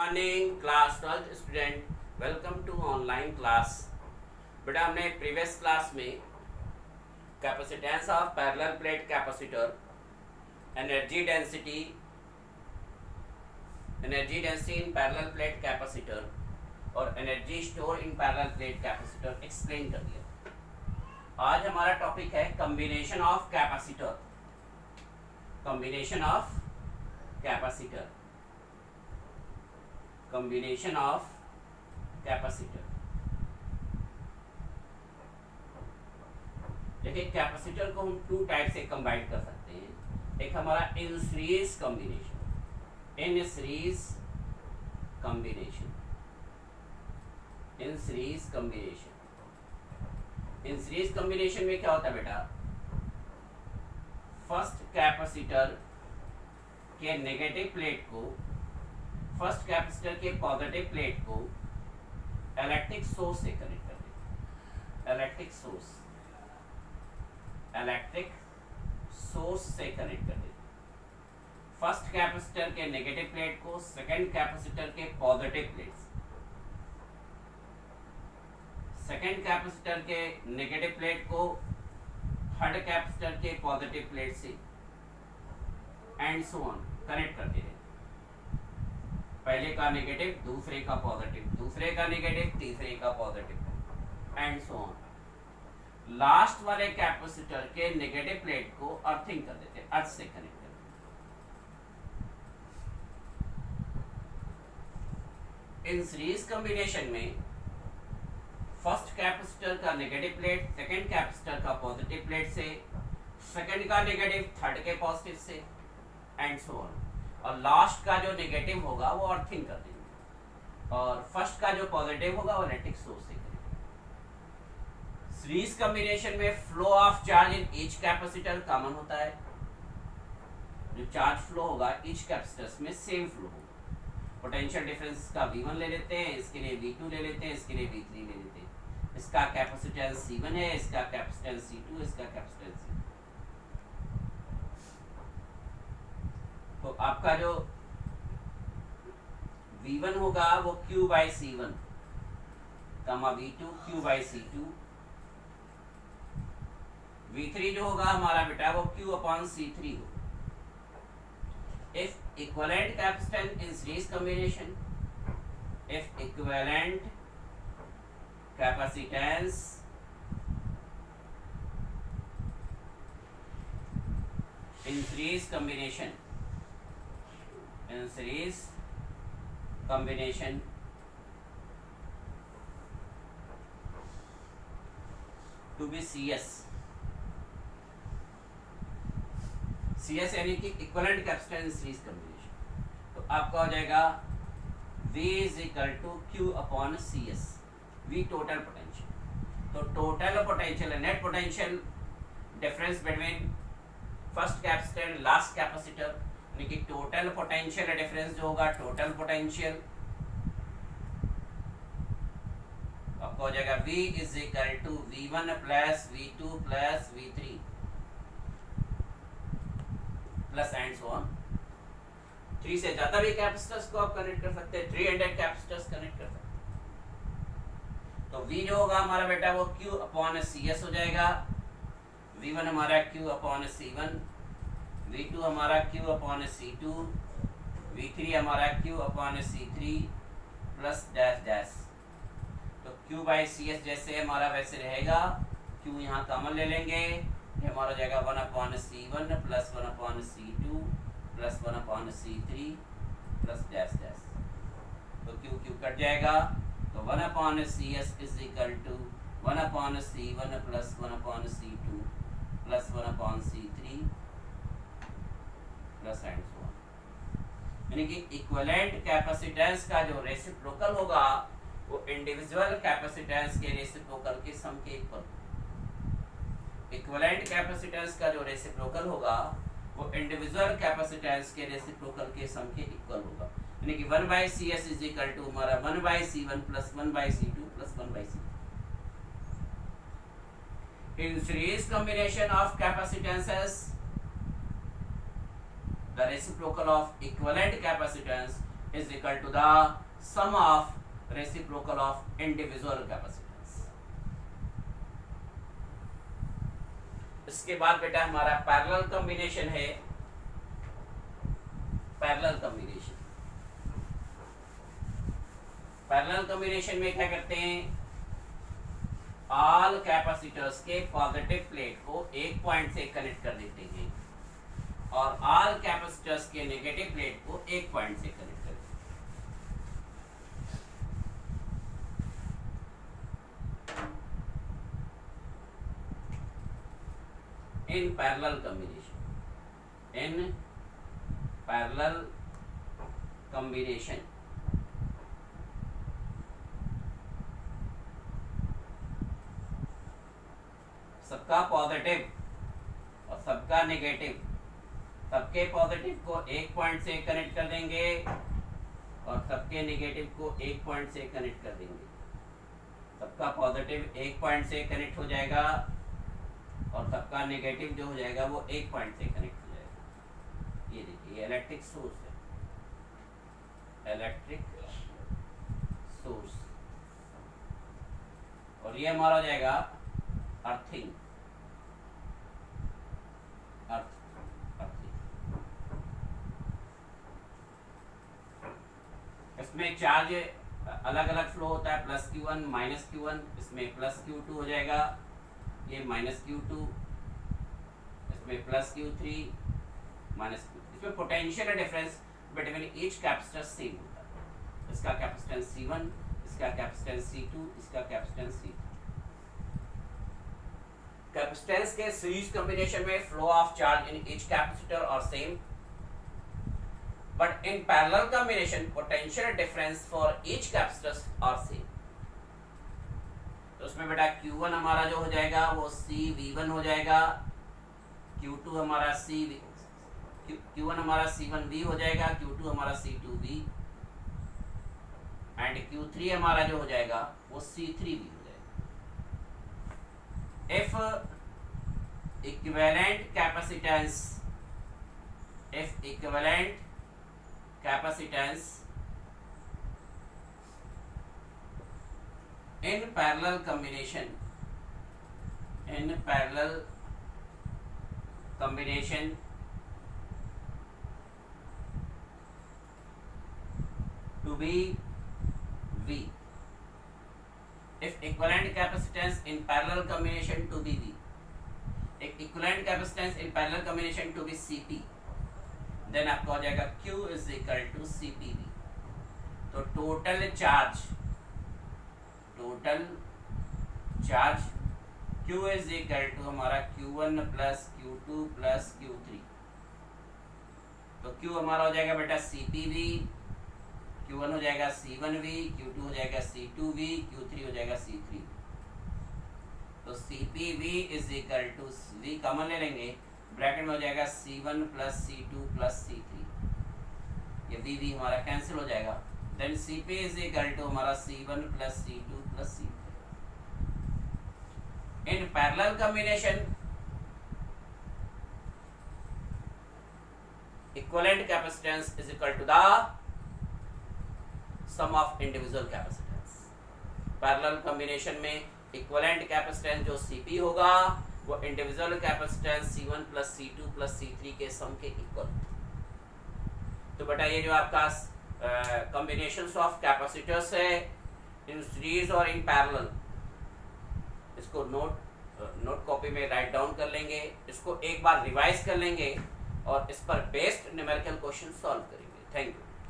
Morning class 12th student, welcome to online class. बेटा हमने previous class में capacitance of parallel plate capacitor, energy density in parallel plate capacitor और energy store in parallel plate capacitor explain कर दिया। आज हमारा topic है combination of capacitor. Combination of capacitor देखिए, कैपेसिटर को हम टू टाइप से कंबाइन कर सकते हैं। एक हमारा in series combination. In series combination में क्या होता है बेटा, फर्स्ट कैपेसिटर के नेगेटिव प्लेट को फर्स्ट कैपेसिटर के पॉजिटिव प्लेट को इलेक्ट्रिक सोर्स से कनेक्ट कर देते। इलेक्ट्रिक सोर्स से कनेक्ट कर देते। फर्स्ट कैपेसिटर के नेगेटिव प्लेट को सेकंड कैपेसिटर के पॉजिटिव प्लेट से, सेकंड कैपेसिटर के नेगेटिव प्लेट को थर्ड कैपेसिटर के पॉजिटिव प्लेट से एंड सो ऑन कनेक्ट करते हैं। पहले का नेगेटिव, दूसरे का पॉजिटिव, दूसरे का नेगेटिव, तीसरे का positive and so on. Last वाले कैपेसिटर के नेगेटिव प्लेट को अर्थिंग कर देते, अर्थ से कनेक्ट कर देते। इन सीरीज कॉम्बिनेशन में फर्स्ट कैपेसिटर का नेगेटिव प्लेट सेकंड कैपेसिटर का पॉजिटिव प्लेट से, सेकंड का नेगेटिव थर्ड के पॉजिटिव से एंड सो ऑन, और लास्ट का जो नेगेटिव होगा वो अर्थिंग कर देंगे और फर्स्ट का जो पॉजिटिव होगा वो इलेक्ट्रिक सोर्स से करेंगे। सीरीज कॉम्बिनेशन में flow of charge in each capacitor common होता है। जो चार्ज फ्लो होगा ईच कैपेसिटर में सेम फ्लो होगा। पोटेंशियल डिफरेंस का V1 ले लेते हैं, इसके लिए V2 ले लेते हैं, इसके लिए V3 ले लेते हैं। इसका कैपेसिटेंस C1 है, इसका कैपेसिटेंस C2, इसका कैपेसिटेंस C2। तो आपका जो V1 होगा वो Q बाई C1 कमा V2 Q by C2। V3 जो होगा हमारा बेटा वो Q अपॉन C3 हो। If equivalent capacitance in series combination, if equivalent capacitance in series combination to be CS यानी कि इक्विवेलेंट कैपेसिटेंस सीरीज कॉम्बिनेशन, तो आपका हो जाएगा V is equal to Q upon CS। V total potential, तो total potential net potential difference between first capacitor and last capacitor, यानी कि total potential difference जो होगा टोटल पोटेंशियल आपका हो जाएगा V is equal to V1 plus V2 plus V3 plus and so on. 3 से ज्यादा भी कैपेसिटर्स को आप कनेक्ट कर सकते हैं, 300 कैपेसिटर्स कनेक्ट कर सकते हैं। तो V जो होगा हमारा बेटा वो Q अपॉन CS हो जाएगा। V1 हमारा Q अपॉन C1, V2 हमारा Q अपॉन C2, V3 हमारा Q upon C3 plus dash dash. तो Q बाई CS जैसे हमारा वैसे रहेगा, Q यहाँ कॉमन ले लेंगे, ये हमारा हो जाएगा 1 upon C1 plus 1 upon C2 plus 1 upon C3 plus dash dash. तो Q कट जाएगा, तो 1 upon CS is equal to 1 upon C1 plus 1 upon C2 plus 1 upon C3 plus and so on. यानी कि इक्विवेलेंट कैपेसिटेंस का जो reciprocal होगा वो individual capacitance के रेसिप्रोकल के सम के इक्वल। इक्विवेलेंट कैपेसिटेंस का जो रेसिप्रोकल होगा वो इंडिविजुअल कैपेसिटेंस के रेसिप्रोकल के सम के इक्वल होगा। यानी कि 1 by CS is equal to हमारा 1 by C1 plus 1 by C2 plus 1 by C3। In series combination of capacitances, the reciprocal of equivalent capacitance is equal to the sum of reciprocal of individual capacitance. इसके बाद बेटा हमारा parallel combination है। Parallel combination, parallel combination में क्या करते हैं, all capacitors के पॉजिटिव प्लेट को एक पॉइंट से कनेक्ट कर देते हैं और ऑल कैपेसिटर्स के नेगेटिव प्लेट को एक पॉइंट से कनेक्ट कर देते हैं। In parallel combination, in parallel combination सबका पॉजिटिव और सबका नेगेटिव, सबके पॉजिटिव को एक पॉइंट से कनेक्ट कर देंगे और सबके नेगेटिव को एक पॉइंट से कनेक्ट कर देंगे। सबका पॉजिटिव एक पॉइंट से कनेक्ट हो जाएगा और सबका नेगेटिव जो हो जाएगा वो एक पॉइंट से कनेक्ट हो जाएगा। ये देखिए इलेक्ट्रिक सोर्स है, इलेक्ट्रिक सोर्स, और ये हमारा हो जाएगा अर्थिंग, इसमें चार्ज अलग अलग फ्लो होता है, प्लस Q1 माइनस Q1, इसमें प्लस Q2 हो जाएगा, ये माइनस Q2, इसमें प्लस Q3 माइनस Q, इसमें potential difference between each capacitor same होता है। इसका कैपेसिटेंस C1, इसका कैपेसिटेंस C2, इसका कैपेसिटेंस C3। कैपेसिटेंस के सीरीज कॉम्बिनेशन में flow of charge in each capacitor और same, but in parallel combination potential difference for each capacitors are same। तो उसमें बेटा Q1 हमारा जो हो जाएगा वो CV1 हो जाएगा, Q2 हमारा Q1 हमारा C1V हो जाएगा, Q2 हमारा C2V, एंड Q3 हमारा जो हो जाएगा वो C3V हो जाएगा। if equivalent capacitance in parallel combination to be V, if equivalent capacitance in parallel combination to be V, if equivalent capacitance in parallel combination to be Cp, then आपका हो जाएगा Q is equal to CPV। तो total charge Q is equal to हमारा Q1 plus Q2 plus Q3। तो Q हमारा हो जाएगा बेटा CPV, Q1 हो जाएगा C1V, Q2 हो जाएगा C2V, Q3 हो जाएगा C3। तो CPV is equal to V common ले लेंगे, ब्रैकेट में हो जाएगा C1 plus C2 plus C3, ये V हमारा कैंसिल हो जाएगा। Then Cp is equal to हमारा C1 plus C2 plus C3। In parallel combination equivalent capacitance is equal to the sum of individual capacitance. Parallel combination में equivalent capacitance जो Cp होगा वो individual capacitance C1 plus C2 plus C3 के सम के equal. तो बेटा ये जो आपका कॉम्बिनेशंस ऑफ कैपेसिटर्स है इन सीरीज और इन पैरेलल, इसको नोट कॉपी में राइट डाउन कर लेंगे, इसको एक बार रिवाइज कर लेंगे और इस पर बेस्ड न्यूमेरिकल क्वेश्चन सॉल्व करेंगे। Thank you.